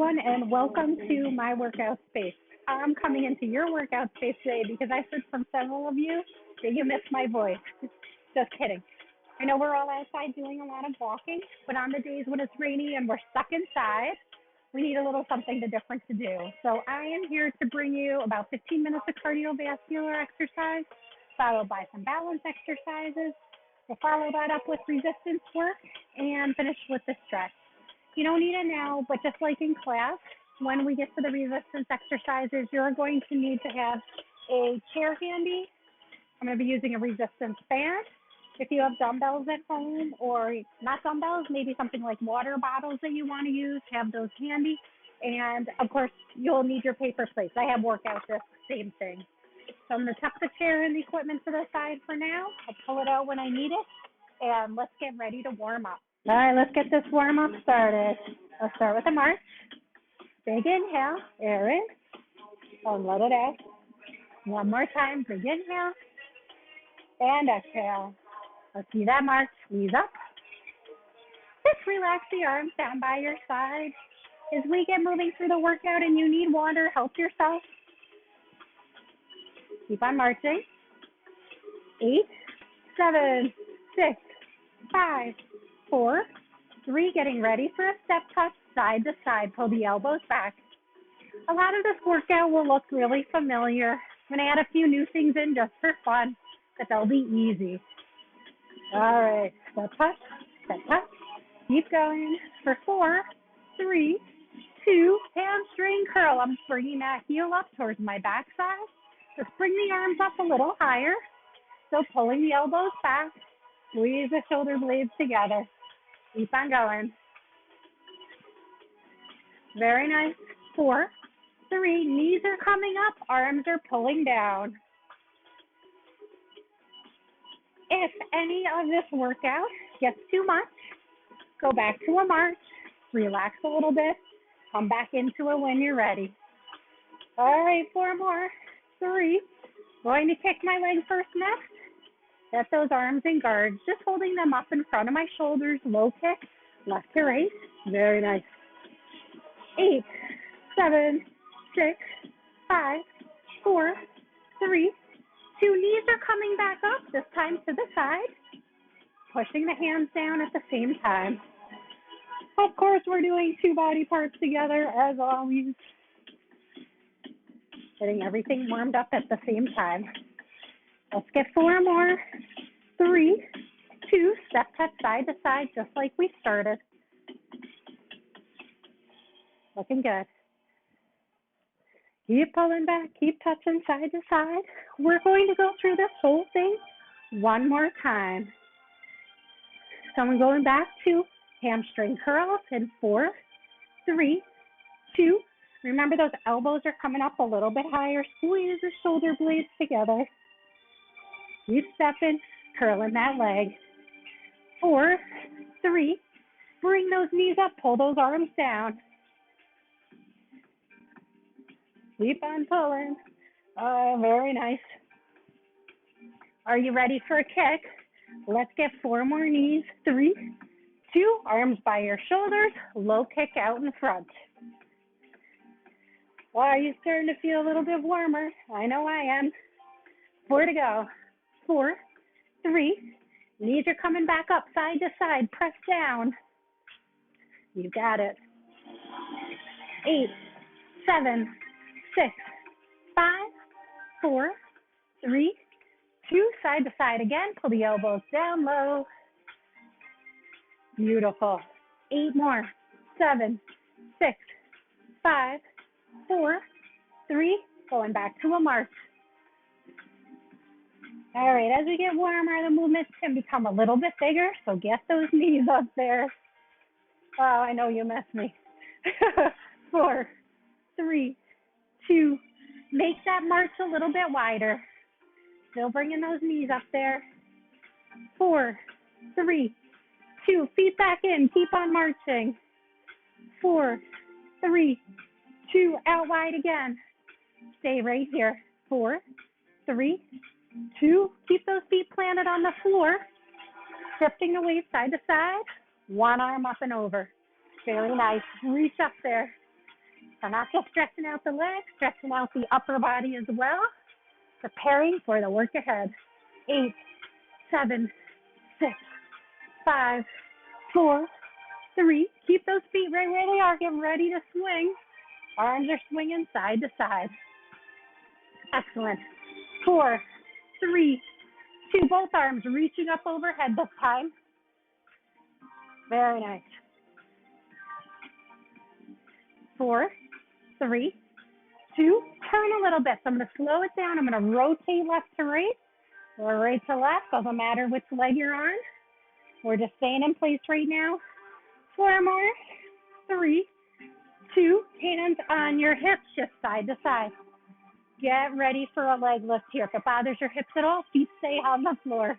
everyone, and welcome to my workout space. I'm coming into your workout space today because I heard from several of you that you missed my voice. Just kidding. I know we're all outside doing a lot of walking, but on the days when it's rainy and we're stuck inside, we need a little something different to do. So I am here to bring you about 15 minutes of cardiovascular exercise, followed by some balance exercises. We'll follow that up with resistance work and finish with the stretch. You don't need it now, but just like in class, when we get to the resistance exercises, you're going to need to have a chair handy. I'm going to be using a resistance band. If you have dumbbells at home, or not dumbbells, maybe something like water bottles that you want to use, have those handy. And of course, you'll need your paper plates. I have workout discs, same thing. So I'm going to tuck the chair and the equipment to the side for now. I'll pull it out when I need it, and let's get ready to warm up. All right, let's get this warm up started. Let's start with a march. Big inhale, air in, and let it out. One more time, big inhale, and exhale. Let's do that march, knees up. Just relax the arms down by your side. As we get moving through the workout and you need water, help yourself. Keep on marching. 8, 7, 6, 5, 4, 3, getting ready for a step touch, side to side, pull the elbows back. A lot of this workout will look really familiar. I'm going to add a few new things in just for fun, but they'll be easy. All right, step touch, keep going for 4, 3, 2, hamstring curl. I'm bringing that heel up towards my backside. Just bring the arms up a little higher. So pulling the elbows back, squeeze the shoulder blades together. Keep on going. Very nice. 4, 3, knees are coming up, arms are pulling down. If any of this workout gets too much, go back to a march, relax a little bit, come back into it when you're ready. All right, 4 more. 3, going to kick my leg first next. Get those arms in guards, just holding them up in front of my shoulders, low kick, left to right. Very nice. 8, 7, 6, 5, 4, 3, 2, knees are coming back up, this time to the side, pushing the hands down at the same time. Of course, we're doing 2 body parts together, as always. Getting everything warmed up at the same time. Let's get 4 more. 3, 2, step touch side to side, just like we started. Looking good. Keep pulling back, keep touching side to side. We're going to go through this whole thing one more time. So I'm going back to hamstring curls in 4, 3, 2. Remember those elbows are coming up a little bit higher. Squeeze the shoulder blades together. Keep stepping, curling that leg. 4, 3, bring those knees up, pull those arms down. Keep on pulling. Very nice. Are you ready for a kick? Let's get 4 more knees. 3, 2, arms by your shoulders, low kick out in front. Well, are you starting to feel a little bit warmer? I know I am. 4 to go. 4, 3, knees are coming back up, side to side, press down. You got it. 8, 7, 6, 5, 4, 3, 2, side to side again, pull the elbows down low. Beautiful. 8 more. 7, 6, 5, 4, 3, going back to a march. All right, as we get warmer, the movements can become a little bit bigger, so get those knees up there. Oh, I know you missed me. 4, 3, 2, make that march a little bit wider. Still bringing those knees up there. 4, 3, 2, feet back in, keep on marching. 4, 3, 2, out wide again. Stay right here. 4, 3, 2, keep those feet planted on the floor. Shifting the weight side to side. One arm up and over. Very nice. Reach up there. So not just stretching out the legs, stretching out the upper body as well, preparing for the work ahead. 8, 7, 6, 5, 4, 3. Keep those feet right where they are. Get ready to swing. Arms are swinging side to side. Excellent. 4, 3, 2. Both arms reaching up overhead this time. Very nice. 4, 3, 2. Turn a little bit. So I'm going to slow it down. I'm going to rotate left to right or right to left. Doesn't matter which leg you're on. We're just staying in place right now. 4 more. 3, 2. Hands on your hips, shift side to side. Get ready for a leg lift here. If it bothers your hips at all, feet stay on the floor.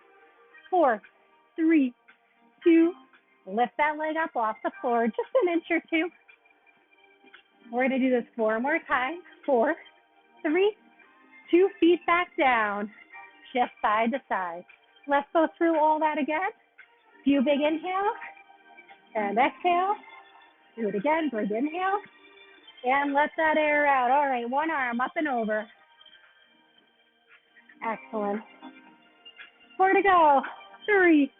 4, 3, 2. Lift that leg up off the floor, just an inch or two. We're going to do this 4 more times. 4, 3, 2. Feet back down. Shift side to side. Let's go through all that again. Few big inhales and exhale. Do it again. Big inhale and let that air out. All right, one arm up and over. Excellent. 4 to go. 3,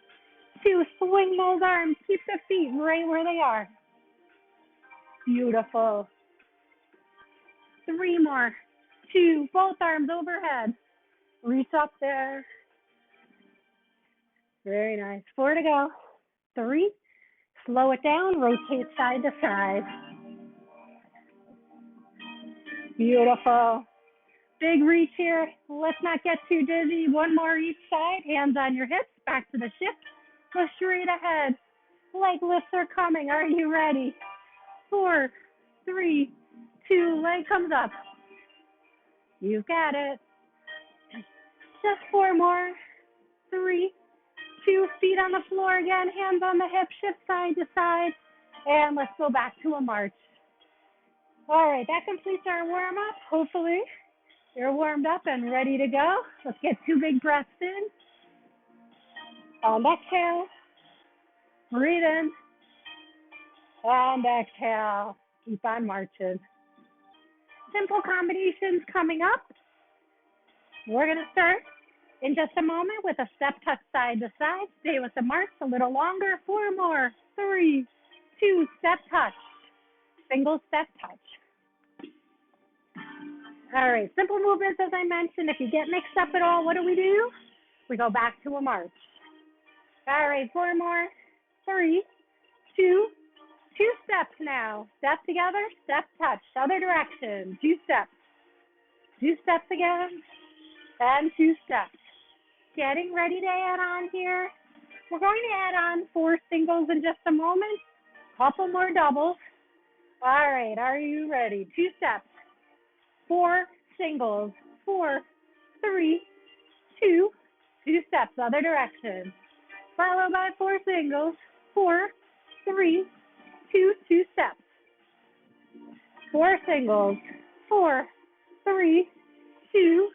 2. Swing those arms. Keep the feet right where they are. Beautiful. 3 more. 2. Both arms overhead. Reach up there. Very nice. 4 to go. 3. Slow it down. Rotate side to side. Beautiful. Big reach here. Let's not get too dizzy. 1 more each side. Hands on your hips. Back to the shift. Go straight ahead. Leg lifts are coming. Are you ready? 4, 3, 2. Leg comes up. You've got it. Just 4 more. 3, 2. Feet on the floor again. Hands on the hips. Shift side to side. And let's go back to a march. All right, that completes our warm-up. Hopefully, you're warmed up and ready to go. Let's get 2 big breaths in. And exhale. Breathe in. And exhale. Keep on marching. Simple combinations coming up. We're going to start in just a moment with a step touch side to side. Stay with the march a little longer. 4 more. 3, 2. Step touch. Single step touch. All right, simple movements as I mentioned. If you get mixed up at all, what do? We go back to a march. All right, 4 more. 3, 2. 2 steps now. Step together, step touch. Other direction. 2 steps. 2 steps again. And 2 steps. Getting ready to add on here. We're going to add on 4 singles in just a moment. Couple more doubles. All right, are you ready? 2 steps. 4 singles. 4, 3, 2. 2 steps. Other direction. Followed by 4 singles. 4, 3, 2. 2 steps. 4 singles. 4, 3, 2,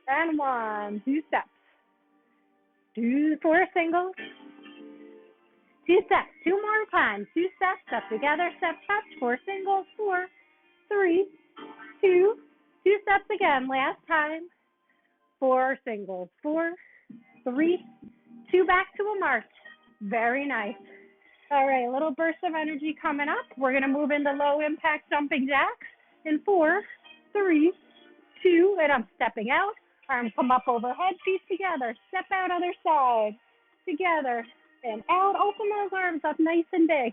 and 1. 2 steps. 4 singles. 2 steps. 2 more times. 2 steps. Step together. Step touch. 4 singles. 4, 3, 2. 2 steps again. Last time. 4 singles. 4, 3, 2. Back to a march. Very nice. All right, a little burst of energy coming up. We're going to move into low impact jumping jacks in 4, 3, 2, and I'm stepping out. Arms come up overhead, feet together. Step out other side. Together and out. Open those arms up nice and big.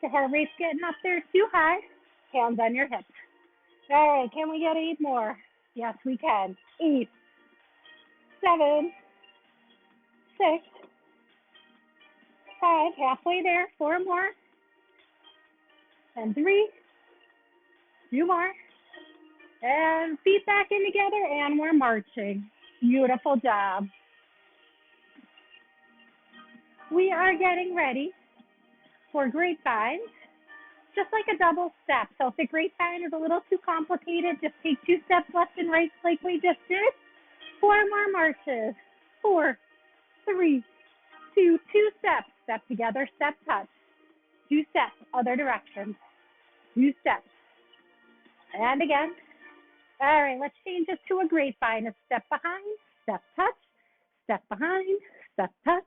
The heart rate's getting up there too high. Hands on your hips. All right, can we get 8 more? Yes, we can. 8, 7, 6, 5, halfway there. 4 more. And 3, 2 more. And feet back in together, and we're marching. Beautiful job. We are getting ready for grapevines, just like a double step. So if the grapevine is a little too complicated, just take 2 steps left and right like we just did. 4 more marches. 4, 3, 2, 2 steps. Step together, step touch. 2 steps, other direction. 2 steps. And again. All right, let's change this to a grapevine. A step behind, step touch, step behind, step touch,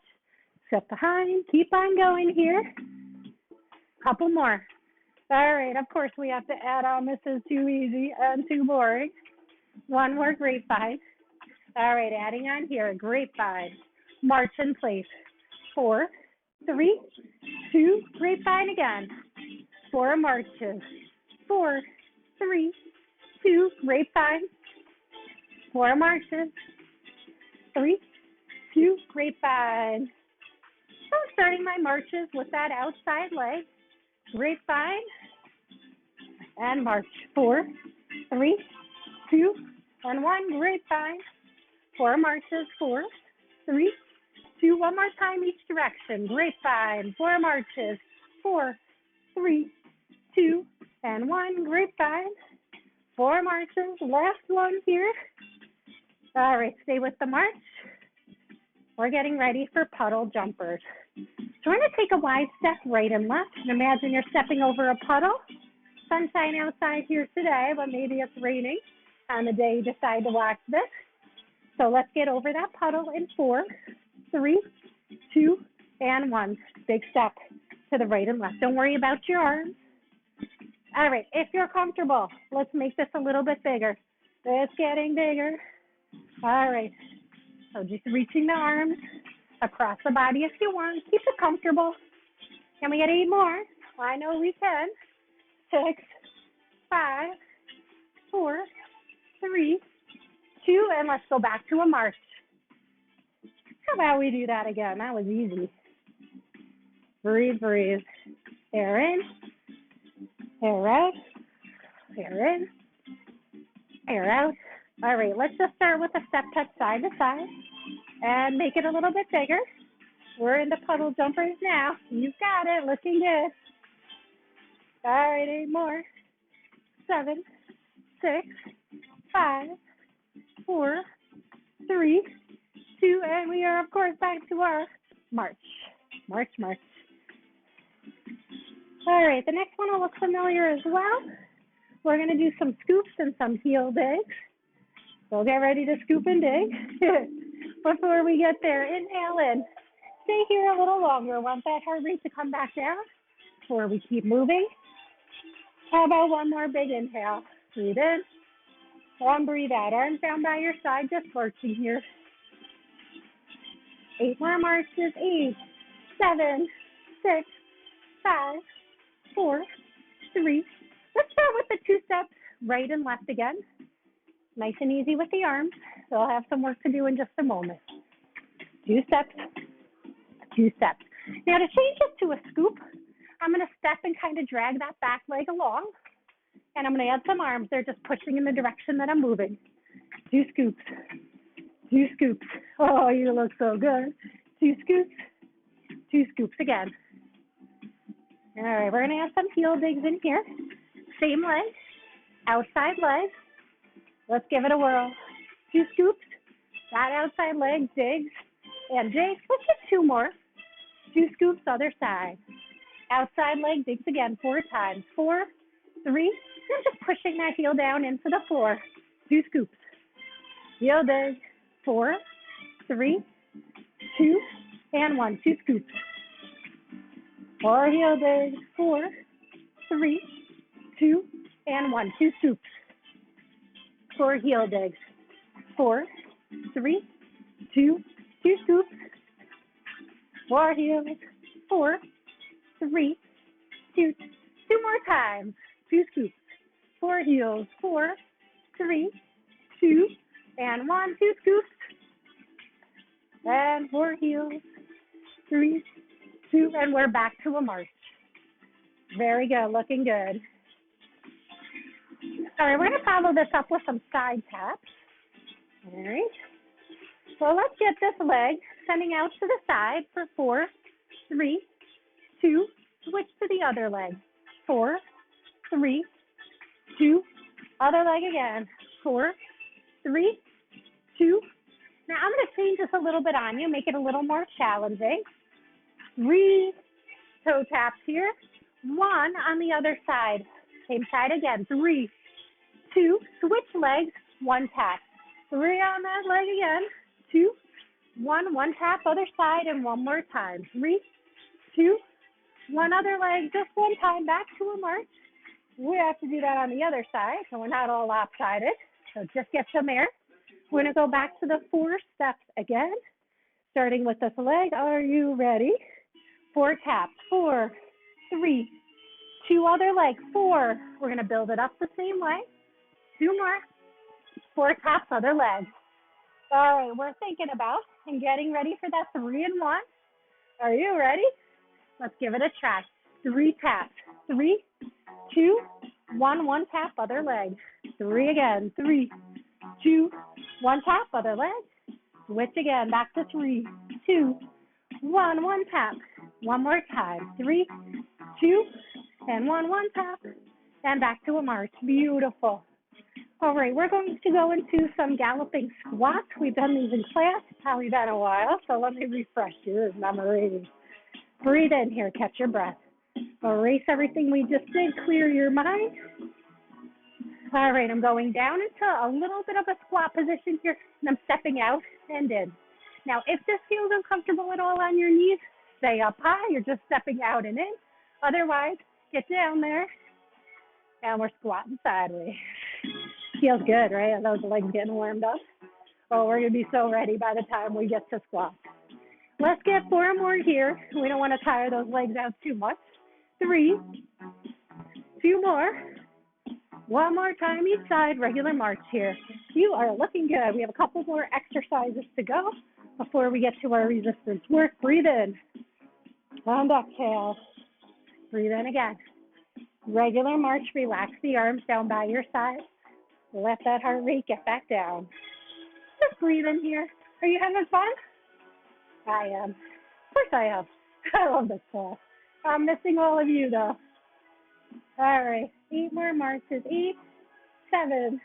step behind. Keep on going here. Couple more. All right, of course we have to add on. This is too easy and too boring. One more grapevine. All right, adding on here, grapevine. March in place. 4, 3, 2, grapevine again. 4 marches. 4, 3, 2, grapevine. 4 marches. 3, 2, grapevine. So I'm starting my marches with that outside leg. Grapevine and march. 4, 3, 2, and 1. Grapevine. 4 marches. 4, 3, 2. One more time each direction. Grapevine. 4 marches. 4, 3, 2, and 1. Grapevine. 4 marches. Last one here. All right, stay with the march. We're getting ready for puddle jumpers. So we're going to take a wide step right and left. And imagine you're stepping over a puddle. Sunshine outside here today, but maybe it's raining on the day you decide to watch this. So let's get over that puddle in 4, 3, 2, and 1. Big step to the right and left. Don't worry about your arms. All right, if you're comfortable, let's make this a little bit bigger. It's getting bigger. All right, so just reaching the arms across the body if you want. Keep it comfortable. Can we get 8 more? I know we can. 6, 5, 4, 3, 2, and let's go back to a march. How about we do that again? That was easy. Breathe, breathe. Air in, air out, air in, air out. All right, let's just start with a step touch side to side and make it a little bit bigger. We're into puddle jumpers now. You've got it, looking good. All right, 8 more. 7, 6, 5, 4, 3, 2, and we are, of course, back to our march. March, march. All right, the next one will look familiar as well. We're going to do some scoops and some heel digs. So get ready to scoop and dig. Before we get there, inhale in. Stay here a little longer. Want that heart rate to come back down before we keep moving. How about one more big inhale? Breathe in. And breathe out. Arms down by your side, just working here. 8 more marches. 8, 7, 6, 5, 4, 3. Let's start with the 2 steps, right and left again. Nice and easy with the arms. They'll have some work to do in just a moment. 2 steps, 2 steps. Now to change this to a scoop, I'm going to step and kind of drag that back leg along. And I'm going to add some arms. They're just pushing in the direction that I'm moving. 2 scoops, 2 scoops. Oh, you look so good. 2 scoops, 2 scoops again. All right, we're going to add some heel digs in here. Same leg, outside leg. Let's give it a whirl. 2 scoops, that outside leg digs, and digs. Let's get 2 more. 2 scoops, other side. Outside leg digs again 4 times. 4, 3, and just pushing that heel down into the floor. 2 scoops. Heel dig. 4, 3, 2, and 1. 2 scoops. 4 heel digs. 4, 3, 2, and 1. 2 scoops. 4 heel digs. 4, 3, 2, 2 scoops. 4 heels. 4, 3, 2. 2 more times. 2 scoops. 4 heels. 4, 3, 2, and 1. 2 scoops. And 4 heels. 3, 2, and we're back to a march. Very good. Looking good. All right, we're going to follow this up with some side taps. All right. So let's get this leg sending out to the side for 4, 3, 2. Switch to the other leg. 4, 3, 2. Other leg again. 4, 3, 2. Now I'm going to change this a little bit on you, make it a little more challenging. 3 toe taps here. 1 on the other side. Same side again. 3, two, switch legs, one tap. Three on that leg again, two, one tap, other side, and one more time. Three, two, one other leg, just one time, back to a march. We have to do that on the other side, so we're not all lopsided. So just get some air. We're going to go back to the 4 steps again, starting with this leg. Are you ready? 4 taps. 4, 3, 2 other leg. 4. We're going to build it up the same way. 2 more. 4 taps, other leg. All right, we're thinking about and getting ready for that 3 and 1. Are you ready? Let's give it a try. 3 taps. 3, 2, 1, 1 tap, other leg. 3 again. 3, 2, 1 tap, other leg. Switch again, back to 3, 2, 1, 1 tap. One more time. 3, 2, and 1, 1 tap. And back to a march. Beautiful. All right, we're going to go into some galloping squats. We've done these in class. It's probably been a while, so let me refresh your memory. Breathe in here, catch your breath. Erase everything we just did, clear your mind. All right, I'm going down into a little bit of a squat position here, and I'm stepping out and in. Now, if this feels uncomfortable at all on your knees, stay up high. You're just stepping out and in. Otherwise, get down there, and we're squatting sideways. Feels good, right? Those legs getting warmed up. Oh, we're going to be so ready by the time we get to squat. Let's get 4 more here. We don't want to tire those legs out too much. 3, 2 more. 1 more time each side, regular march here. You are looking good. We have a couple more exercises to go before we get to our resistance work. Breathe in. And exhale. Breathe in again. Regular march. Relax the arms down by your side. Let that heart rate get back down. Just breathe in here. Are you having fun? I am. Of course I am. I love this class. I'm missing all of you though. All right. 8 more marches. 8, 7,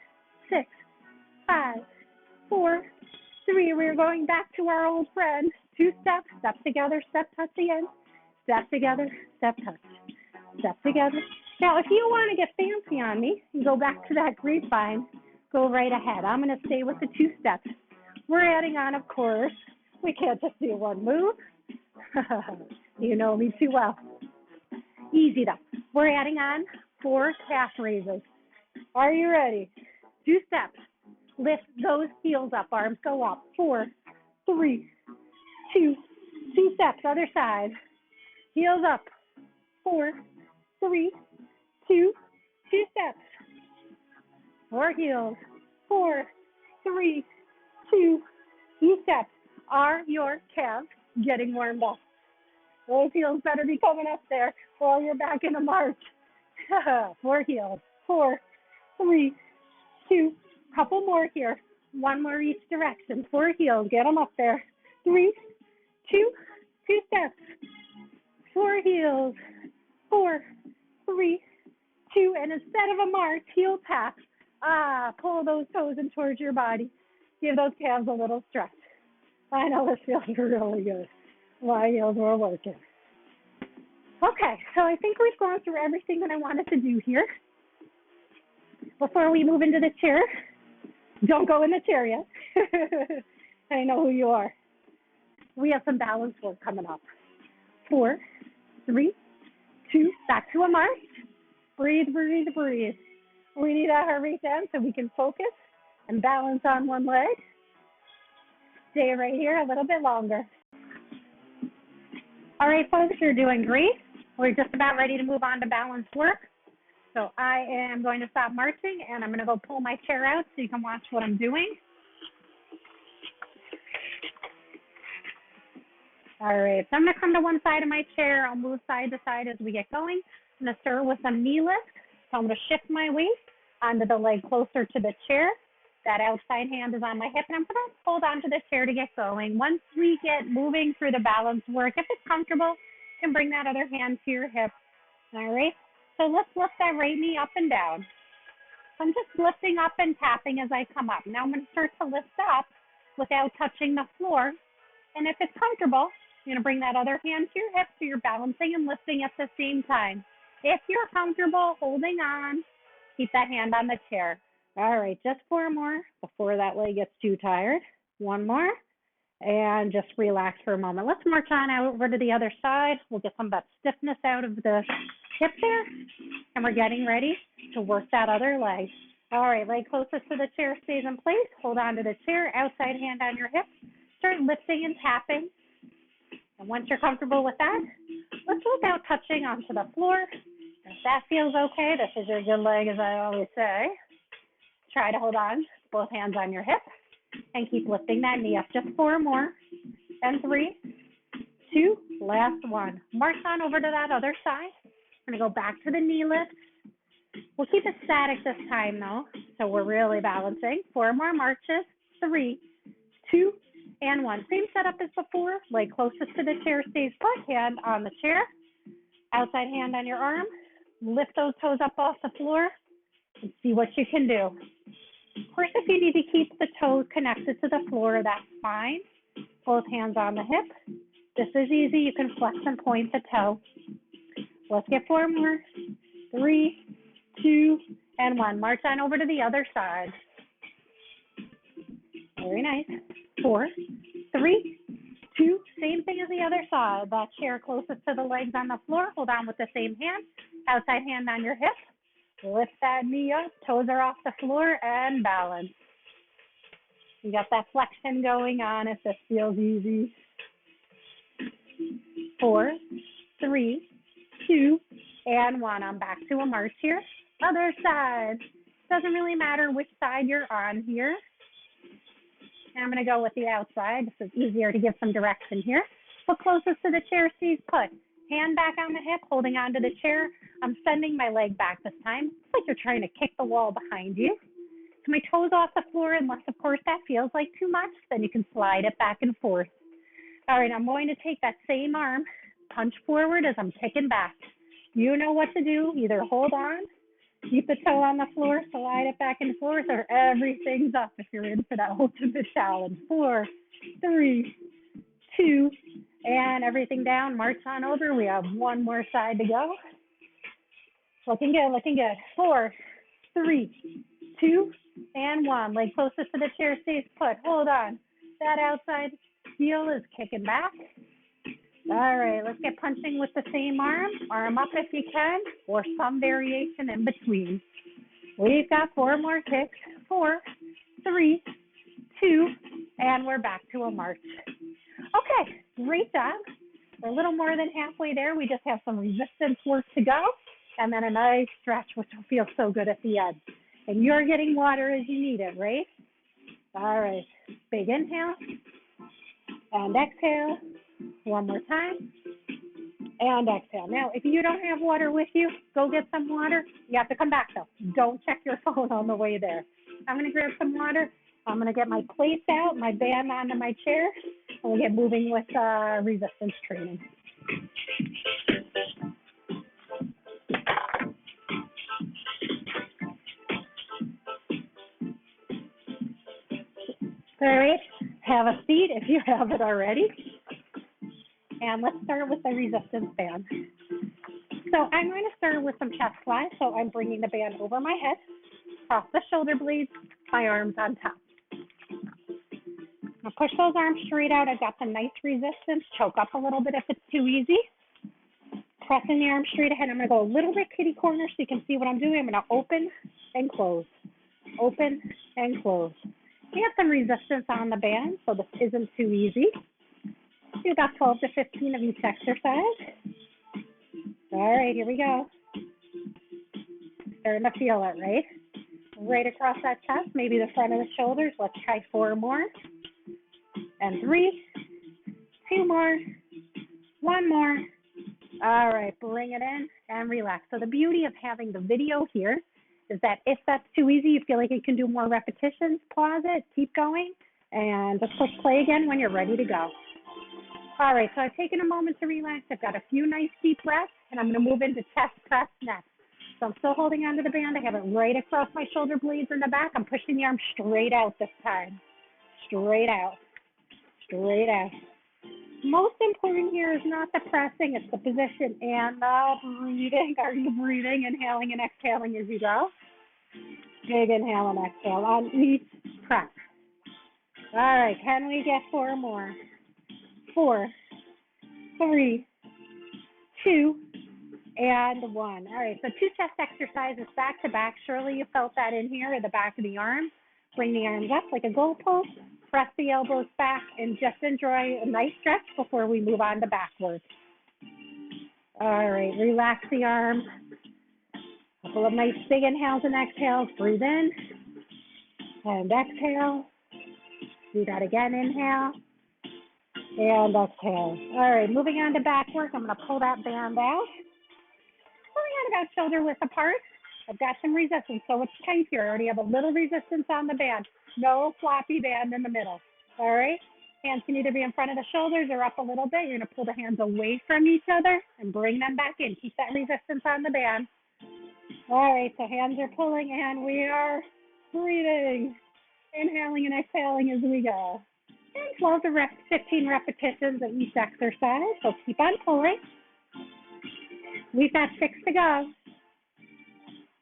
6, 5, 4, 3. We're going back to our old friend. 2 steps. Step together. Step touch again. Step together. Step touch. Step together. Now, if you want to get fancy on me and go back to that grapevine, go right ahead. I'm going to stay with the 2 steps. We're adding on, of course. We can't just do one move. You know me too well. Easy though. We're adding on 4 calf raises. Are you ready? 2 steps. Lift those heels up. Arms go up. 4, 3, 2. 2 steps. Other side. Heels up. 4, 3, 2. 2 steps. 4 heels. 4, 3, 2. 2 steps. Are your calves getting warmed up? Those heels better be coming up there while you're back in the march. 4 heels. 4, 3, 2. Couple more here. 1 more each direction. 4 heels. Get them up there. 3, 2. 2 steps. 4 heels. 4, 3, 2. And instead of a march, heel tap. Pull those toes in towards your body. Give those calves a little stretch. I know this feels really good. My heels were working. Okay, so I think we've gone through everything that I wanted to do here. Before we move into the chair, don't go in the chair yet. I know who you are. We have some balance work coming up. 4, 3, 2, back to a march. Breathe, breathe, breathe. We need our heart rate down so we can focus and balance on one leg. Stay right here a little bit longer. All right, folks, you're doing great. We're just about ready to move on to balance work. So I am going to stop marching, and I'm going to go pull my chair out so you can watch what I'm doing. All right, so I'm going to come to one side of my chair. I'll move side to side as we get going. I'm going to start with some knee lift. So I'm going to shift my weight onto the leg closer to the chair. That outside hand is on my hip, and I'm going to hold onto the chair to get going. Once we get moving through the balance work, if it's comfortable, you can bring that other hand to your hip. All right, so let's lift that right knee up and down. I'm just lifting up and tapping as I come up. Now I'm going to start to lift up without touching the floor. And if it's comfortable, you're going to bring that other hand to your hip so you're balancing and lifting at the same time. If you're comfortable holding on, keep that hand on the chair. All right, just 4 more before that leg gets too tired. 1 more, and just relax for a moment. Let's march on over to the other side. We'll get some of that stiffness out of the hip there, and we're getting ready to work that other leg. All right, leg closest to the chair stays in place. Hold on to the chair, outside hand on your hip. Start lifting and tapping. And once you're comfortable with that, let's look out touching onto the floor. If that feels okay, this is your good leg, as I always say. Try to hold on, both hands on your hip, and keep lifting that knee up. Just 4 more, and 3, 2, last 1. March on over to that other side. We're gonna go back to the knee lift. We'll keep it static this time though, so we're really balancing. 4 more marches, 3, 2, and 1. Same setup as before. Leg closest to the chair stays put, hand on the chair, outside hand on your arm. Lift those toes up off the floor and see what you can do. Of course, if you need to keep the toes connected to the floor, that's fine. Both hands on the hip. This is easy. You can flex and point the toe. Let's get 4 more. 3, 2, and 1. March on over to the other side. Very nice. 4, 3, 2. Same thing as the other side. That chair closest to the legs on the floor. Hold on with the same hand. Outside hand on your hip. Lift that knee up. Toes are off the floor and balance. You got that flexion going on if this feels easy. 4, 3, 2, and 1. I'm back to a march here. Other side. Doesn't really matter which side you're on here. And I'm going to go with the outside. This is easier to give some direction here. But closest to the chair stays put. Hand back on the hip, holding onto the chair. I'm sending my leg back this time. It's like you're trying to kick the wall behind you. So my toes off the floor, unless, of course, that feels like too much. Then you can slide it back and forth. All right, I'm going to take that same arm, punch forward as I'm kicking back. You know what to do. Either hold on, keep the toe on the floor, slide it back and forth, or everything's up if you're in for that ultimate challenge. 4, 3, 2, and everything down. March on over. We have 1 more side to go. Looking good, looking good. 4, 3, 2, and 1. Leg closest to the chair stays put. Hold on. That outside heel is kicking back. All right, let's get punching with the same arm. Arm up if you can, or some variation in between. We've got 4 more kicks. 4, 3, 2, and we're back to a march. Okay, great job. We're a little more than halfway there. We just have some resistance work to go, and then a nice stretch, which will feel so good at the end. And you're getting water as you need it, right? All right, big inhale and exhale. 1 more time and exhale. Now, if you don't have water with you, go get some water. You have to come back though. Don't check your phone on the way there. I'm going to grab some water. I'm going to get my plates out, my band onto my chair, and we'll get moving with resistance training. All right, have a seat if you have it already. And let's start with the resistance band. So I'm going to start with some chest flies. So I'm bringing the band over my head, across the shoulder blades, my arms on top. Now push those arms straight out. I've got some nice resistance. Choke up a little bit if it's too easy. Pressing the arms straight ahead. I'm going to go a little bit kitty corner so you can see what I'm doing. I'm going to open and close. Open and close. We have some resistance on the band, so this isn't too easy. Do about 12 to 15 of each exercise. All right, here we go. Starting to feel it, right? Right across that chest, maybe the front of the shoulders. Let's try 4 more. And 3, 2 more, 1 more. All right, bring it in and relax. So the beauty of having the video here is that if that's too easy, you feel like you can do more repetitions, pause it, keep going, and just push play again when you're ready to go. All right, so I've taken a moment to relax. I've got a few nice deep breaths, and I'm going to move into chest press next. So I'm still holding onto the band. I have it right across my shoulder blades in the back. I'm pushing the arm straight out this time. Straight out. Straight out. Most important here is not the pressing, it's the position and the breathing. Are you breathing, inhaling and exhaling as you go? Big inhale and exhale on each press. All right, can we get 4 more? 4, 3, 2, and 1. All right, so 2 chest exercises back to back. Surely you felt that in here at the back of the arm. Bring the arms up like a goalpost, press the elbows back, and just enjoy a nice stretch before we move on to backwards. All right, relax the arms. Couple of nice big inhales and exhales. Breathe in and exhale. Do that again, inhale and exhale. All right, moving on to back work. I'm going to pull that band out. Pulling out about shoulder width apart. I've got some resistance, so it's tight here. I already have a little resistance on the band. No floppy band in the middle. All right, hands can either be in front of the shoulders or up a little bit. You're going to pull the hands away from each other and bring them back in. Keep that resistance on the band. All right, so hands are pulling and we are breathing. Inhaling and exhaling as we go. And 12 to 15 repetitions of each exercise, so keep on pulling. We've got 6 to go.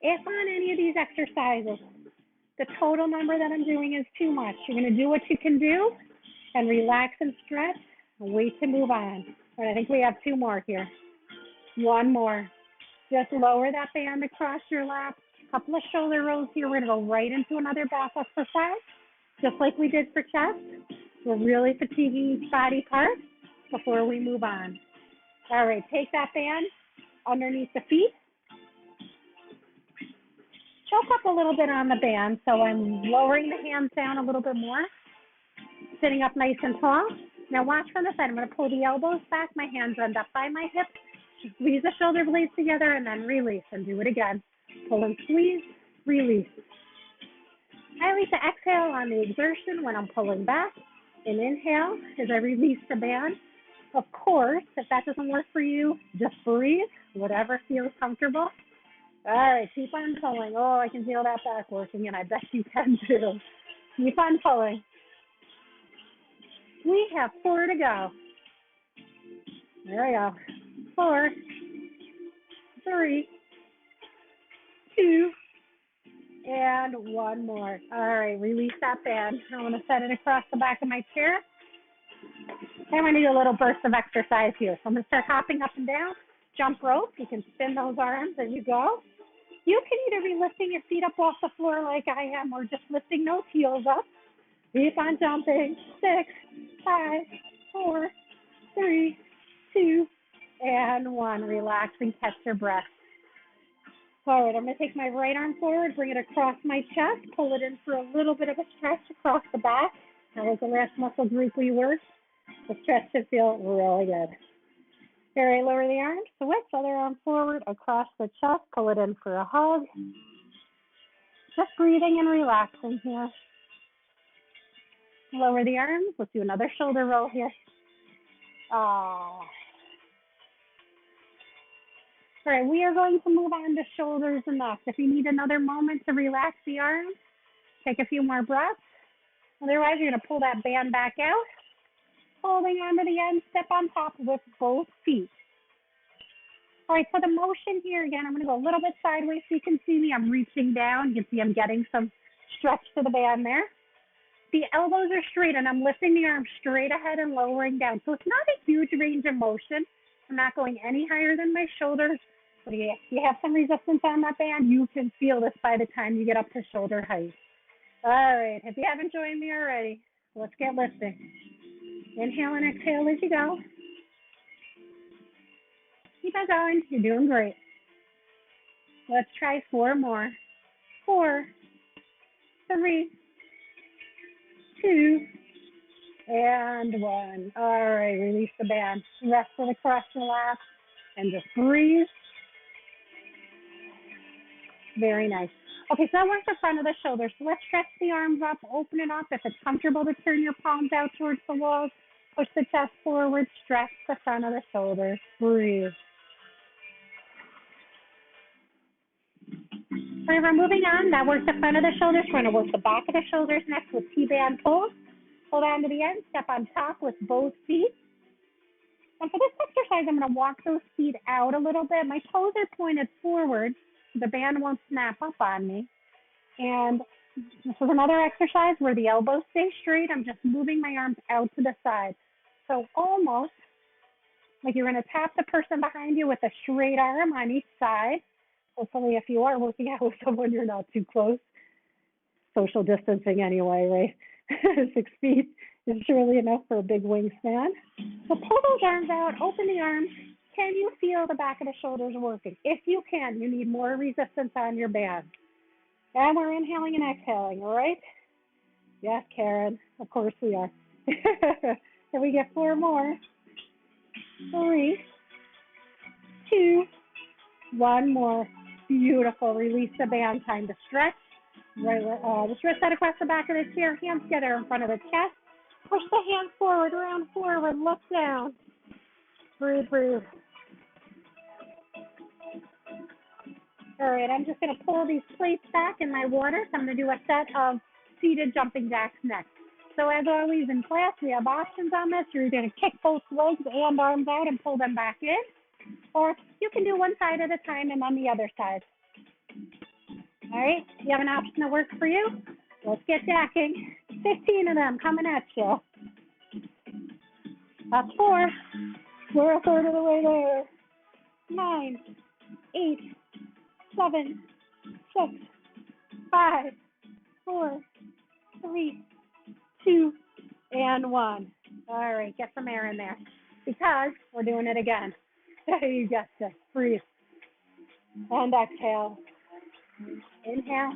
If on any of these exercises, the total number that I'm doing is too much, you're going to do what you can do and relax and stretch and wait to move on. All right, I think we have 2 more here. 1 more. Just lower that band across your lap. A couple of shoulder rolls here. We're going to go right into another back exercise, just like we did for chest. We're really fatiguing each body part before we move on. All right, take that band underneath the feet. Choke up a little bit on the band, so I'm lowering the hands down a little bit more, sitting up nice and tall. Now watch from the side. I'm going to pull the elbows back. My hands end up by my hips. Squeeze the shoulder blades together and then release, and do it again. Pull and squeeze, release. I like to exhale on the exertion when I'm pulling back, and inhale as I release the band. Of course, if that doesn't work for you, just breathe, whatever feels comfortable. All right, keep on pulling. Oh, I can feel that back working, and I bet you can too. Keep on pulling. We have 4 to go. There we go. 4, 3, 2, and 1 more. All right, release that band. I'm going to set it across the back of my chair. I'm going to do a little burst of exercise here. So I'm going to start hopping up and down, jump rope. You can spin those arms as you go. You can either be lifting your feet up off the floor like I am, or just lifting those heels up. Keep on jumping. 6, 5, 4, 3, 2, and 1. Relax and catch your breath. All right, I'm going to take my right arm forward, bring it across my chest, pull it in for a little bit of a stretch across the back. That was the last muscle group we worked. The stretch should feel really good. All right, lower the arms, switch, other arm forward, across the chest, pull it in for a hug. Just breathing and relaxing here. Lower the arms, let's do another shoulder roll here. All right, we are going to move on to shoulders and necks. If you need another moment to relax the arms, take a few more breaths. Otherwise, you're going to pull that band back out. Holding onto the end, step on top with both feet. All right, for the motion here, again, I'm going to go a little bit sideways so you can see me. I'm reaching down. You can see I'm getting some stretch to the band there. The elbows are straight, and I'm lifting the arms straight ahead and lowering down. So it's not a huge range of motion. I'm not going any higher than my shoulders. But if you have some resistance on that band, you can feel this by the time you get up to shoulder height. All right, if you haven't joined me already, let's get lifting. Inhale and exhale as you go. Keep on going. You're doing great. Let's try 4 more. 4, 3, 2, and 1. All right, release the band. Rest it across your lap and just breathe. Very nice. Okay, so that works the front of the shoulders. So let's stretch the arms up, open it up. If it's comfortable to turn your palms out towards the walls, push the chest forward, stretch the front of the shoulders. Breathe. All right, we're moving on. That works the front of the shoulders. We're going to work the back of the shoulders next with T-band pulls. Hold on to the end, step on top with both feet. And for this exercise, I'm going to walk those feet out a little bit. My toes are pointed forward. The band won't snap up on me. And this is another exercise where the elbows stay straight. I'm just moving my arms out to the side. So almost like you're going to tap the person behind you with a straight arm on each side. Hopefully, if you are working out with someone, you're not too close. Social distancing anyway, right? 6 feet is surely enough for a big wingspan. So pull those arms out, open the arms. Can you feel the back of the shoulders working? If you can, you need more resistance on your band. And we're inhaling and exhaling, all right? Yes, Karen, of course we are. Can we get 4 more? 3, 2, 1 more. Beautiful. Release the band. Time to stretch. Right, the stretch out across the back of the chair. Hands together in front of the chest. Push the hands forward, round forward, look down. Breathe, breathe. All right, I'm just going to pull these plates back in my water. So I'm going to do a set of seated jumping jacks next. So as always in class, we have options on this. You're going to kick both legs and arms out and pull them back in. Or you can do one side at a time and then the other side. All right, you have an option that works for you? Let's get jacking. 15 of them coming at you. That's 4. We're a third of the way there. 9, 8, 7, 6, 5, 4, 3, 2, and 1. All right, get some air in there because we're doing it again. You got to breathe. And exhale. Inhale.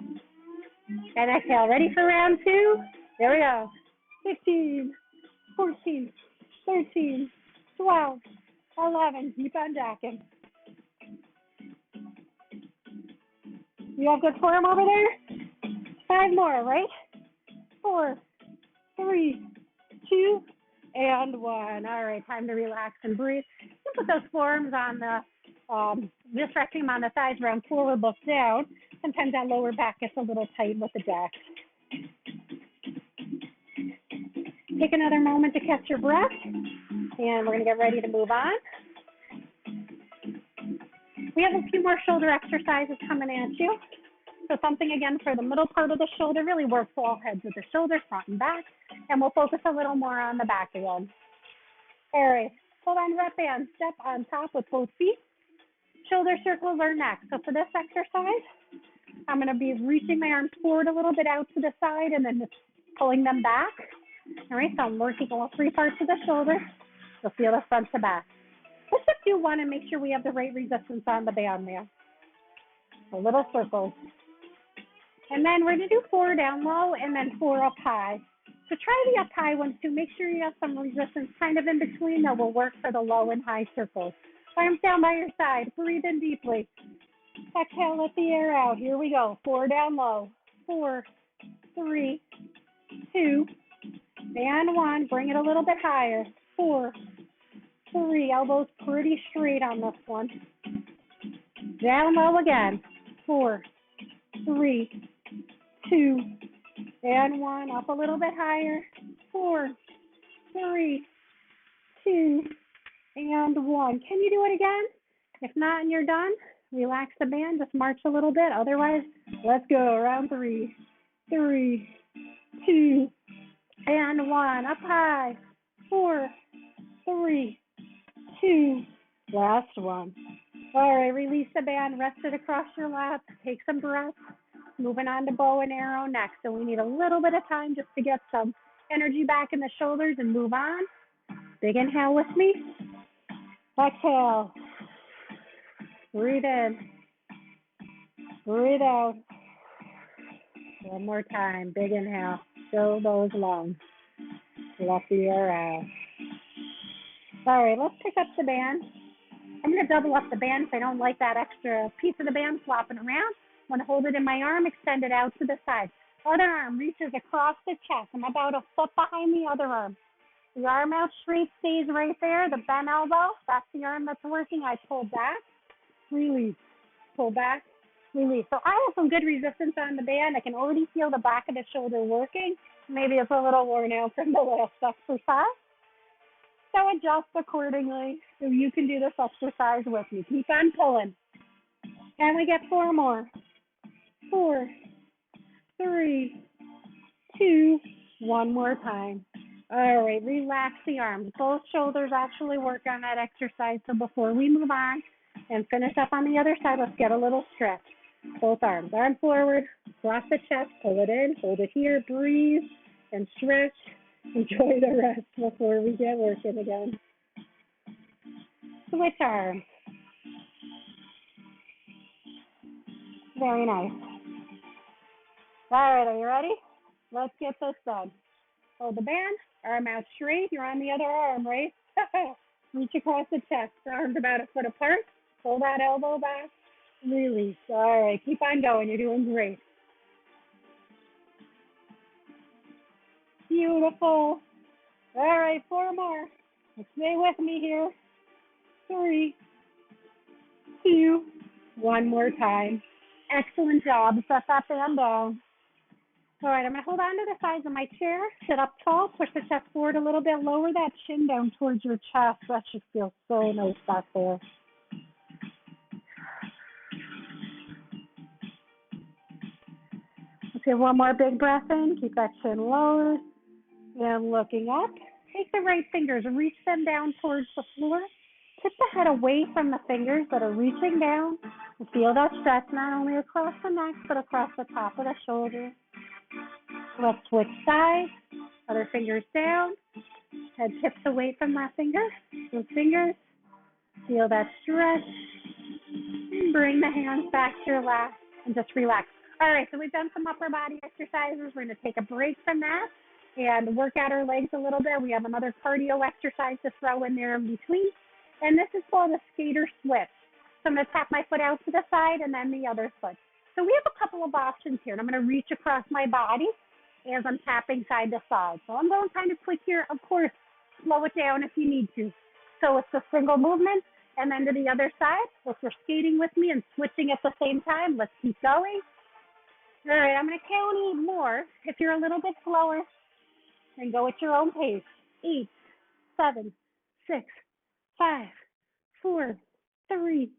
And exhale. Ready for round 2? Here we go. 15, 14, 13, 12, 11. Keep on jacking. You have good form over there? 5 more, right? 4, 3, 2, and 1. All right, time to relax and breathe. You put those forearms on the, just resting them on the thighs, round forward, look down. Sometimes that lower back gets a little tight with the jack. Take another moment to catch your breath, and we're going to get ready to move on. We have a few more shoulder exercises coming at you. So something, again, for the middle part of the shoulder, really works all heads of the shoulder, front and back, and we'll focus a little more on the back again. All right, hold on to that band. Step on top with both feet. Shoulder circles are next. So for this exercise, I'm going to be reaching my arms forward a little bit out to the side and then just pulling them back. All right, so I'm working all 3 parts of the shoulder. You'll feel the front to back. Let's just do one and make sure we have the right resistance on the band there. A little circle. And then we're going to do 4 down low and then 4 up high. So try the up high ones too. Make sure you have some resistance kind of in between that will work for the low and high circles. Arms down by your side. Breathe in deeply. Exhale, let the air out. Here we go. 4 down low. 4, 3, 2, and 1. Bring it a little bit higher. 4, 3. Elbows pretty straight on this one. Down low again. 4, 3, 2, and 1. Up a little bit higher. 4, 3, 2, and 1. Can you do it again? If not and you're done, relax the band. Just march a little bit. Otherwise, let's go. Round 3, 3, 2, and 1. Up high. 4, 3, 2. Last one. All right, release the band. Rest it across your lap. Take some breaths. Moving on to bow and arrow next. So we need a little bit of time just to get some energy back in the shoulders and move on. Big inhale with me. Exhale. Breathe in. Breathe out. One more time. Big inhale. Fill those lungs. Let the air out. All right, let's pick up the band. I'm going to double up the band if I don't like that extra piece of the band flopping around. I'm going to hold it in my arm, extend it out to the side. Other arm reaches across the chest. I'm about a foot behind the other arm. The arm out straight stays right there. The bent elbow, that's the arm that's working. I pull back, release, pull back, release. So I have some good resistance on the band. I can already feel the back of the shoulder working. Maybe it's a little worn out from the last exercise. So adjust accordingly so you can do this exercise with me. Keep on pulling. And we get 4 more. 4, One more time. All right, relax the arms. Both shoulders actually work on that exercise. So before we move on and finish up on the other side, let's get a little stretch. Both arms, arm forward, cross the chest, pull it in, hold it here, breathe, and stretch. Enjoy the rest before we get working again. Switch arms. Very nice. All right, are you ready? Let's get this done. Hold the band, arm out straight. You're on the other arm, right? Reach across the chest, arms about a foot apart. Pull that elbow back. Release. All right, keep on going. You're doing great. Beautiful. All right, 4 more. Stay with me here. 3, 2, 1 more time. Excellent job. Set that band down. All right, I'm going to hold on to the sides of my chair. Sit up tall. Push the chest forward a little bit. Lower that chin down towards your chest. That should feel so nice back there. Let's give one more big breath in. Keep that chin lower. And looking up. Take the right fingers and reach them down towards the floor. Tip the head away from the fingers that are reaching down. And feel that stretch not only across the neck, but across the top of the shoulder. Let's switch sides. Other fingers down. Head tips away from that finger. Those fingers. Feel that stretch. And bring the hands back to your lap and just relax. All right, so we've done some upper body exercises. We're going to take a break from that and work out our legs a little bit. We have another cardio exercise to throw in there in between. And this is called a skater switch. So I'm going to tap my foot out to the side and then the other foot. So we have a couple of options here. And I'm going to reach across my body as I'm tapping side to side. So I'm going kind of quick here. Of course, slow it down if you need to. So it's a single movement and then to the other side. If you're skating with me and switching at the same time, let's keep going. All right, I'm going to count even more. If you're a little bit slower, then go at your own pace. 8, 7, 6, 5, 4, 3,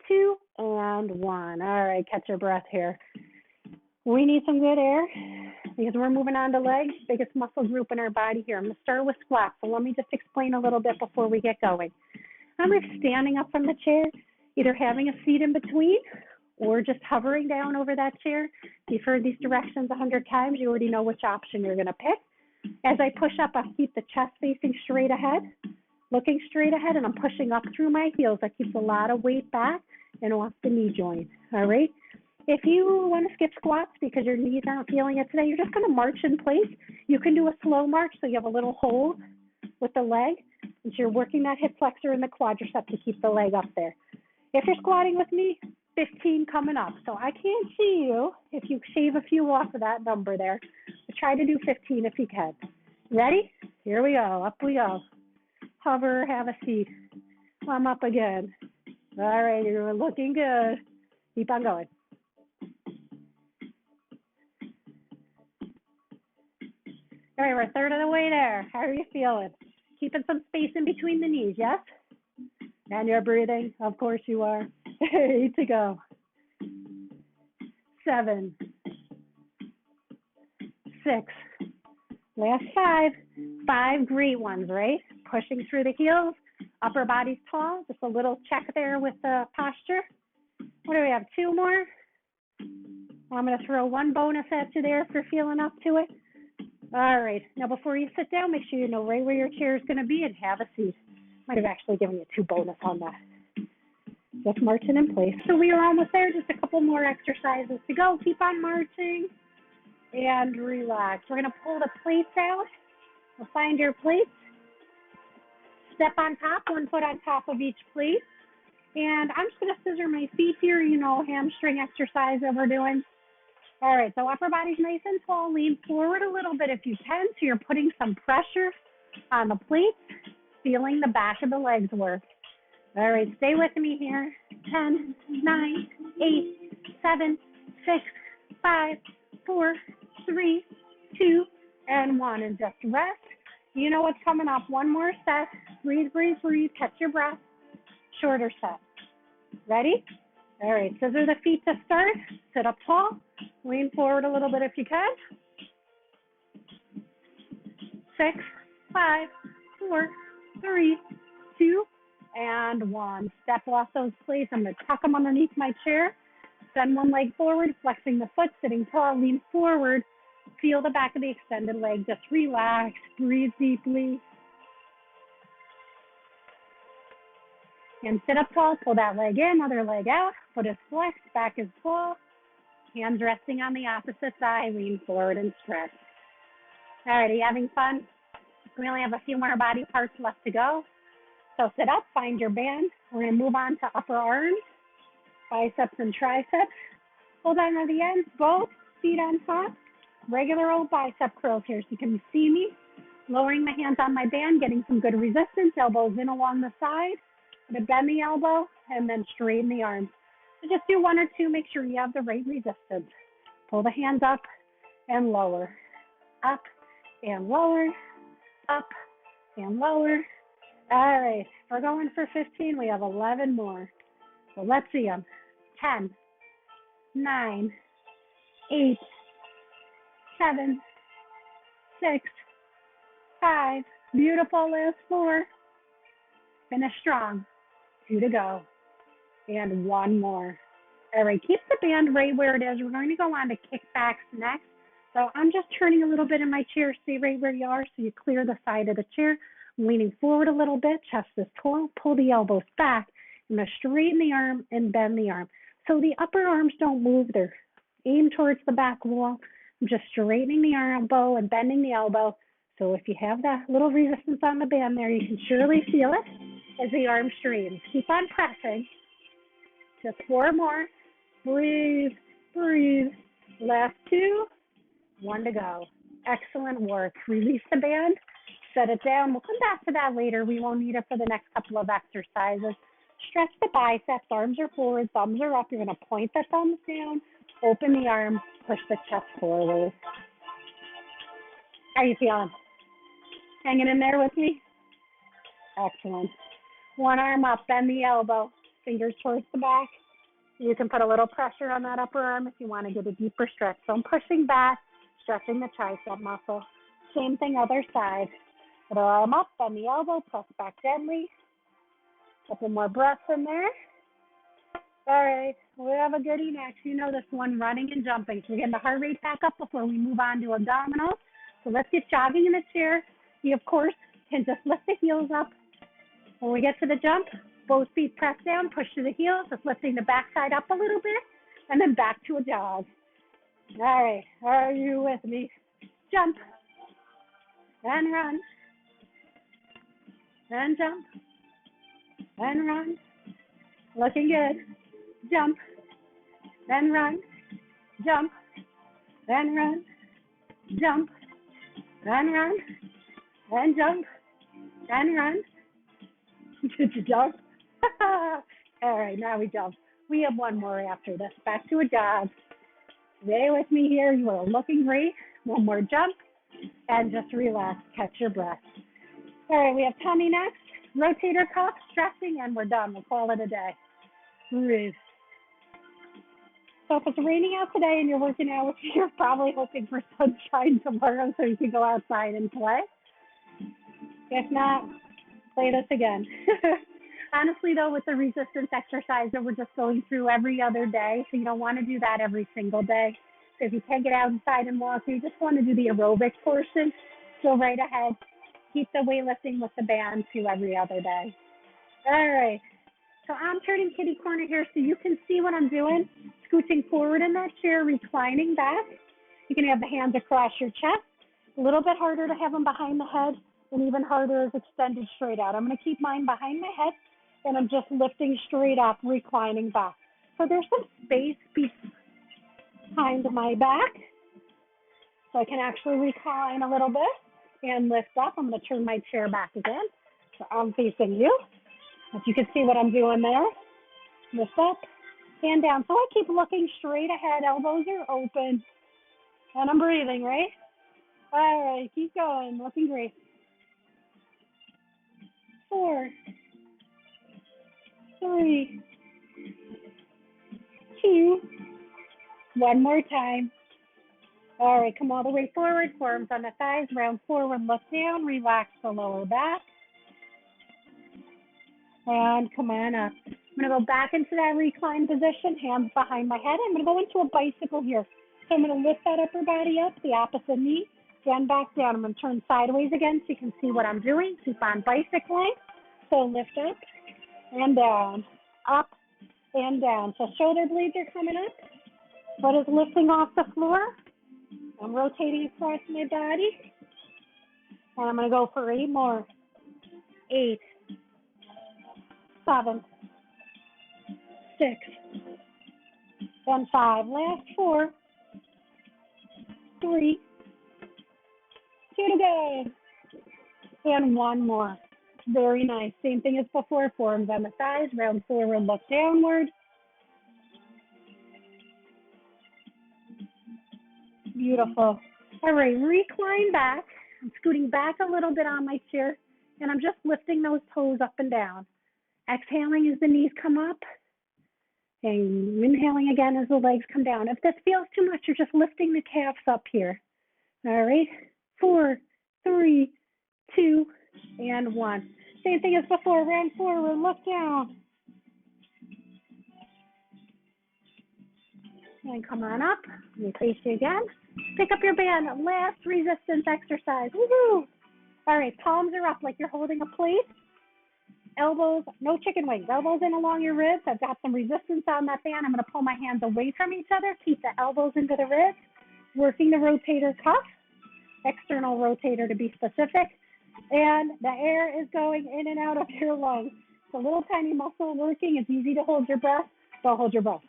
2, and 1. All right, catch your breath here. We need some good air because we're moving on to legs, biggest muscle group in our body here. I'm going to start with squats, so let me just explain a little bit before we get going. I'm standing up from the chair, either having a seat in between or just hovering down over that chair. You've heard these directions 100 times. You already know which option you're going to pick. As I push up, I'll keep the chest facing straight ahead, looking straight ahead, and I'm pushing up through my heels. That keeps a lot of weight back and off the knee joint, all right? If you want to skip squats because your knees aren't feeling it today, you're just going to march in place. You can do a slow march so you have a little hold with the leg, and you're working that hip flexor and the quadricep to keep the leg up there. If you're squatting with me, 15 coming up. So I can't see you if you shave a few off of that number there. But try to do 15 if you can. Ready? Here we go. Up we go. Hover, have a seat. I'm up again. All right, you're looking good. Keep on going. All right, we're a third of the way there. How are you feeling? Keeping some space in between the knees, yes? And you're breathing? Of course you are. 8 to go. 7, 6, last 5. 5 great ones, right? Pushing through the heels, upper body's tall, just a little check there with the posture. What do we have, 2 more? I'm going to throw 1 bonus at you there if you're feeling up to it. All right, now before you sit down, make sure you know right where your chair is going to be and have a seat. Might have actually given you 2 bonus on that. Just marching in place. So we are almost there, just a couple more exercises to go. Keep on marching and relax. We're going to pull the plates out. We'll find your plates. Step on top, 1 foot on top of each plate. And I'm just going to scissor my feet here, you know, hamstring exercise that we're doing. All right, so upper body's nice and tall. Lean forward a little bit if you can, so you're putting some pressure on the plates, feeling the back of the legs work. All right, stay with me here. 10, 9, 8, 7, 6, 5, 4, 3, 2, and 1. And just rest. You know what's coming up. 1 more set. Breathe, breathe, breathe. Catch your breath. Shorter set. Ready? All right, scissor the feet to start. Sit up tall. Lean forward a little bit if you can. 6, 5, 4, 3, 2, and 1. Step off those plates. I'm going to tuck them underneath my chair. Send one leg forward, flexing the foot, sitting tall, lean forward. Feel the back of the extended leg. Just relax. Breathe deeply. And sit up tall. Pull that leg in, other leg out. Foot is flexed, back is full. Hands resting on the opposite side. Lean forward and stretch. Alrighty, having fun? We only have a few more body parts left to go. So sit up, find your band. We're going to move on to upper arms, biceps and triceps. Hold on to the ends, both feet on top. Regular old bicep curls here so you can see me. Lowering the hands on my band, getting some good resistance. Elbows in along the side. I'm going to bend the elbow and then straighten the arms. So just do 1 or 2. Make sure you have the right resistance. Pull the hands up and lower. Up and lower. Up and lower. All right, we're going for 15. We have 11 more. So let's see them. 10, 9, 8, 7, 6, 5. Beautiful, last 4. Finish strong. 2 to go. And 1 more. All right, keep the band right where it is. We're going to go on to kickbacks next. So I'm just turning a little bit in my chair. Stay right where you are so you clear the side of the chair. Leaning forward a little bit, chest is tall, pull the elbows back. I'm going to straighten the arm and bend the arm. So the upper arms don't move. They're aimed towards the back wall. I'm just straightening the elbow and bending the elbow. So if you have that little resistance on the band there, you can surely feel it as the arm straightens. Keep on pressing. Just 4 more. Breathe, breathe. Last 2. 1 to go. Excellent work. Release the band. Set it down. We'll come back to that later. We won't need it for the next couple of exercises. Stretch the biceps. Arms are forward. Thumbs are up. You're going to point the thumbs down. Open the arms. Push the chest forward. How are you feeling? Hanging in there with me? Excellent. One arm up. Bend the elbow. Fingers towards the back. You can put a little pressure on that upper arm if you want to get a deeper stretch. So I'm pushing back, stretching the tricep muscle. Same thing other side. Put our arm up, bend the elbow, press back gently. Couple more breaths in there. All right, we have a goodie next. You know this one, running and jumping. So we're getting the heart rate back up before we move on to abdominals. So let's get jogging in the chair. You, of course, can just lift the heels up. When we get to the jump, both feet press down, push to the heels, just lifting the backside up a little bit, and then back to a jog. All right, are you with me? Jump, and run, and jump, and run. Looking good. Jump, then run, jump, then run, jump, then run, then jump, then run. Did you jump? All right, now we jump. We have 1 more after this. Back to a jog. Stay with me here. You are looking great. 1 more jump, and just relax. Catch your breath. All right, we have tummy next. Rotator cuff, stretching, and we're done. We'll call it a day. Breathe. So if it's raining out today and you're working out, you're probably hoping for sunshine tomorrow so you can go outside and play. If not, play this again. Honestly, though, with the resistance exercise that we're just going through every other day, so you don't want to do that every single day. So if you can't get outside and walk, you just want to do the aerobic portion, go right ahead. Keep the weightlifting with the band to every other day. All right. So I'm turning kitty corner here so you can see what I'm doing. Scooching forward in that chair, reclining back. You can have the hands across your chest. A little bit harder to have them behind the head, and even harder is extended straight out. I'm going to keep mine behind my head, and I'm just lifting straight up, reclining back. So there's some space behind my back, so I can actually recline a little bit and lift up. I'm going to turn my chair back again, so I'm facing you. If you can see what I'm doing there, lift up and down. So I keep looking straight ahead. Elbows are open, and I'm breathing, right? All right, keep going. Looking great. 4, 3, 2. 1 more time. All right, come all the way forward, forearms on the thighs, round forward, look down, relax the lower back, and come on up. I'm gonna go back into that recline position, hands behind my head. I'm gonna go into a bicycle here. So I'm gonna lift that upper body up, the opposite knee, then back down. I'm gonna turn sideways again so you can see what I'm doing. Keep on bicycling. So lift up and down, up and down. So shoulder blades are coming up. Foot is lifting off the floor. I'm rotating across my body. And I'm going to go for 8 more. 8, 7, 6, then 5. Last 4, 3, 2 to go. And 1 more. Very nice. Same thing as before. Forearms on the thighs, round forward, look downward. Beautiful. All right, recline back. I'm scooting back a little bit on my chair, and I'm just lifting those toes up and down. Exhaling as the knees come up, and inhaling again as the legs come down. If this feels too much, you're just lifting the calves up here. All right, 4, 3, 2, and 1. Same thing as before, round forward, look down. And come on up, let me face you again. Pick up your band, last resistance exercise, woohoo! All right, palms are up like you're holding a plate. Elbows, no chicken wings, elbows in along your ribs. I've got some resistance on that band. I'm gonna pull my hands away from each other, keep the elbows into the ribs, working the rotator cuff, external rotator to be specific, and the air is going in and out of your lungs. It's a little tiny muscle working. It's easy to hold your breath. Don't hold your breath,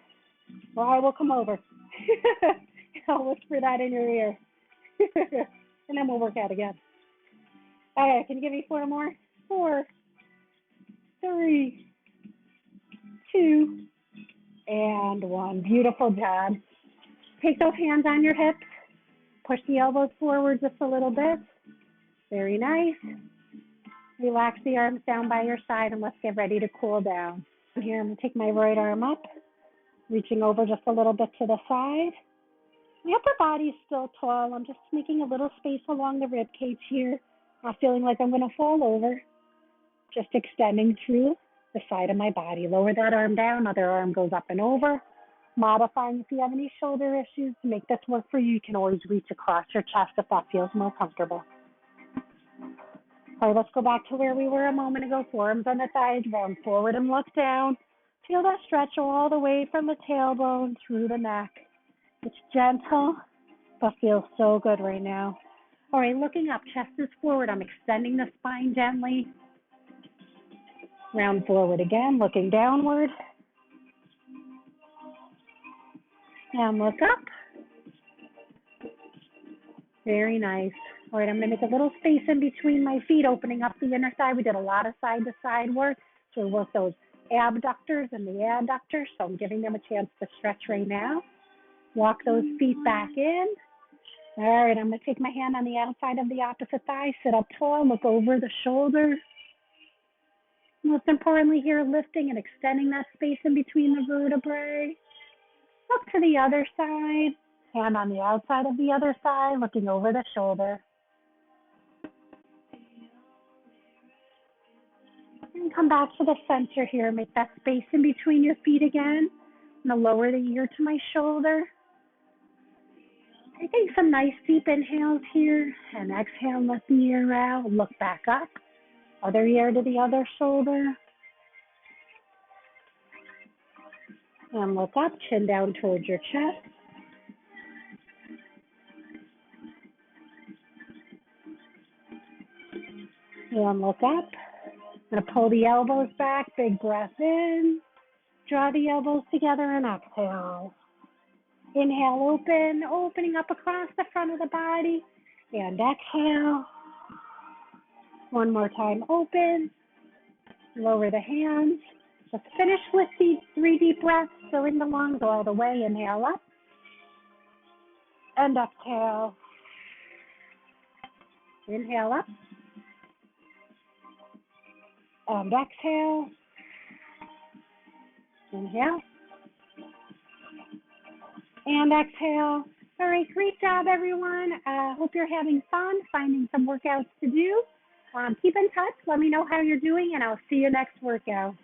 or I will come over. I'll whisper that in your ear. And then we'll work out again. All right, can you give me 4 more? 4, 3, 2, and 1. Beautiful job. Take those hands on your hips. Push the elbows forward just a little bit. Very nice. Relax the arms down by your side, and let's get ready to cool down. Here, I'm going to take my right arm up, reaching over just a little bit to the side. My upper body is still tall. I'm just making a little space along the rib cage here, not feeling like I'm going to fall over. Just extending through the side of my body. Lower that arm down, other arm goes up and over. Modifying if you have any shoulder issues to make this work for you, you can always reach across your chest if that feels more comfortable. All right, let's go back to where we were a moment ago. Forearms on the thighs, round forward and look down. Feel that stretch all the way from the tailbone through the neck. It's gentle, but feels so good right now. All right, looking up, chest is forward. I'm extending the spine gently. Round forward again, looking downward. And look up. Very nice. All right, I'm going to make a little space in between my feet, opening up the inner thigh. We did a lot of side-to-side work, so we worked those abductors and the adductors, so I'm giving them a chance to stretch right now. Walk those feet back in. All right, I'm going to take my hand on the outside of the opposite thigh, sit up tall, look over the shoulder. Most importantly here, lifting and extending that space in between the vertebrae. Look to the other side, hand on the outside of the other thigh, looking over the shoulder. And come back to the center here, make that space in between your feet again. I'm going to lower the ear to my shoulder. Taking some nice deep inhales here, and exhale, let the ear out, look back up. Other ear to the other shoulder. And look up, chin down towards your chest. And look up. I'm going to pull the elbows back, big breath in. Draw the elbows together and exhale. Inhale, open, opening up across the front of the body. And exhale. One more time, open. Lower the hands. Let's finish with the 3 deep breaths, filling the lungs all the way. Inhale up. And exhale. Inhale up. And exhale. Inhale. And exhale. All right, great job, everyone. Hope you're having fun finding some workouts to do. Keep in touch. Let me know how you're doing, and I'll see you next workout.